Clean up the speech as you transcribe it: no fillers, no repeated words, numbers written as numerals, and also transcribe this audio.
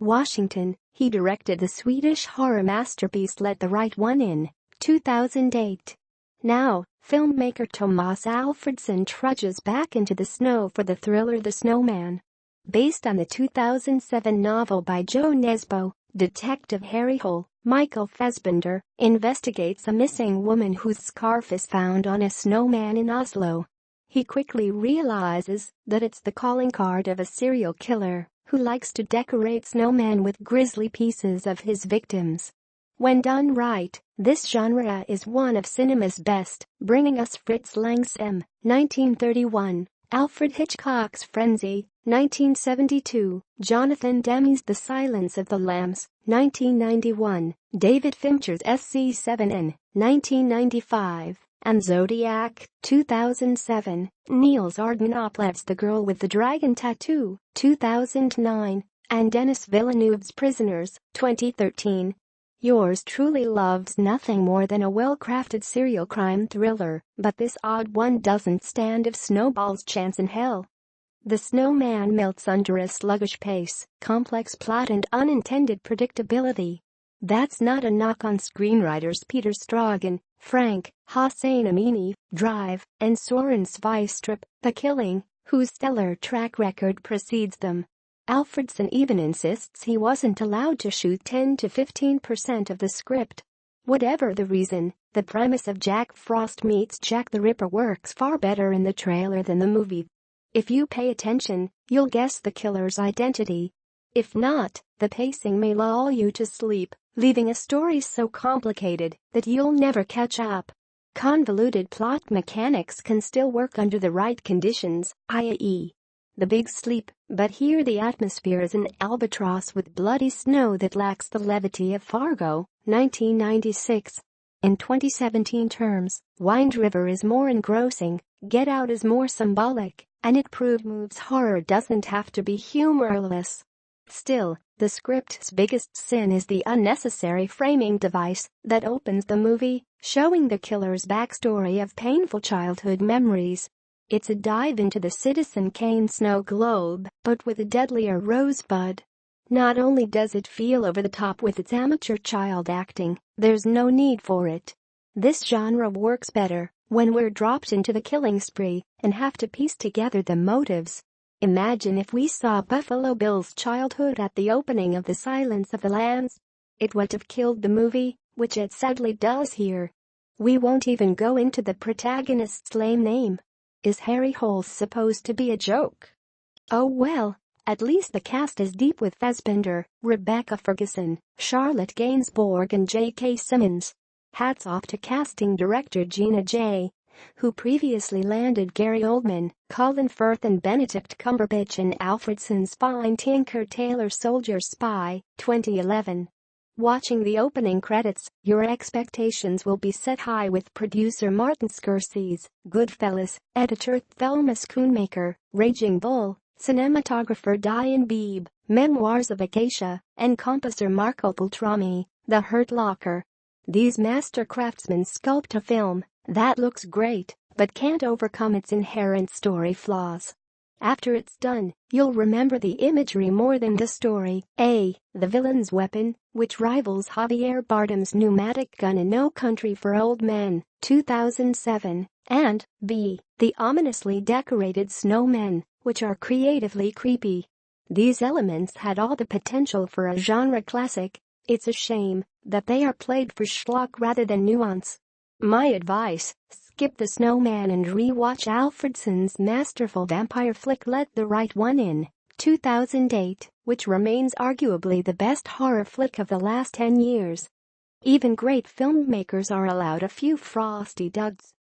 Washington, he directed the Swedish horror masterpiece Let the Right One In, 2008. Now, filmmaker Tomas Alfredson trudges back into the snow for the thriller The Snowman. Based on the 2007 novel by Jo Nesbø, Detective Harry Hole, Michael Fassbender, investigates a missing woman whose scarf is found on a snowman in Oslo. He quickly realizes that it's the calling card of a serial killer who likes to decorate snowmen with grisly pieces of his victims. When done right, this genre is one of cinema's best, bringing us Fritz Lang's M. 1931, Alfred Hitchcock's Frenzy, 1972, Jonathan Demme's The Silence of the Lambs, 1991, David Fincher's SC7N, 1995, and Zodiac, 2007, Niels Arden Oplev's The Girl with the Dragon Tattoo, 2009, and Denis Villeneuve's Prisoners, 2013. Yours truly loves nothing more than a well-crafted serial crime thriller, but this odd one doesn't stand a snowball's chance in hell. The Snowman melts under a sluggish pace, complex plot and unintended predictability. That's not a knock on screenwriters Peter Stragan, Frank, Hossein Amini, Drive, and Soren Sveistrup, The Killing, whose stellar track record precedes them. Alfredson even insists he wasn't allowed to shoot 10 to 15% of the script. Whatever the reason, the premise of Jack Frost meets Jack the Ripper works far better in the trailer than the movie. If you pay attention, you'll guess the killer's identity. If not, the pacing may lull you to sleep, leaving a story so complicated that you'll never catch up. Convoluted plot mechanics can still work under the right conditions, i.e. the big sleep, but here the atmosphere is an albatross with bloody snow that lacks the levity of Fargo, 1996. In 2017 terms, Wind River is more engrossing, Get Out is more symbolic, and It proves horror doesn't have to be humorless. Still, the script's biggest sin is the unnecessary framing device that opens the movie, showing the killer's backstory of painful childhood memories. It's a dive into the Citizen Kane snow globe, but with a deadlier rosebud. Not only does it feel over the top with its amateur child acting, there's no need for it. This genre works better when we're dropped into the killing spree and have to piece together the motives. Imagine if we saw Buffalo Bill's childhood at the opening of The Silence of the Lambs. It would have killed the movie, which it sadly does here. We won't even go into the protagonist's lame name. Is Harry Hole supposed to be a joke? Oh well, at least the cast is deep with Fassbender, Rebecca Ferguson, Charlotte Gainsbourg and J.K. Simmons. Hats off to casting director Gina J., who previously landed Gary Oldman, Colin Firth and Benedict Cumberbatch in Alfredson's fine Tinker Tailor Soldier Spy, 2011. Watching the opening credits, your expectations will be set high with producer Martin Scorsese, Goodfellas, editor Thelma Schoonmaker, Raging Bull, cinematographer Diane Beebe, Memoirs of Acacia, and composer Marco Beltrami, The Hurt Locker. These master craftsmen sculpt a film that looks great, but can't overcome its inherent story flaws. After it's done, you'll remember the imagery more than the story. A. The villain's weapon, which rivals Javier Bardem's pneumatic gun in No Country for Old Men, 2007, and B. The ominously decorated snowmen, which are creatively creepy. These elements had all the potential for a genre classic. It's a shame that they are played for schlock rather than nuance. My advice: skip The Snowman and re-watch Alfredson's masterful vampire flick Let the Right One In, 2008, which remains arguably the best horror flick of the last 10 years. Even great filmmakers are allowed a few frosty duds.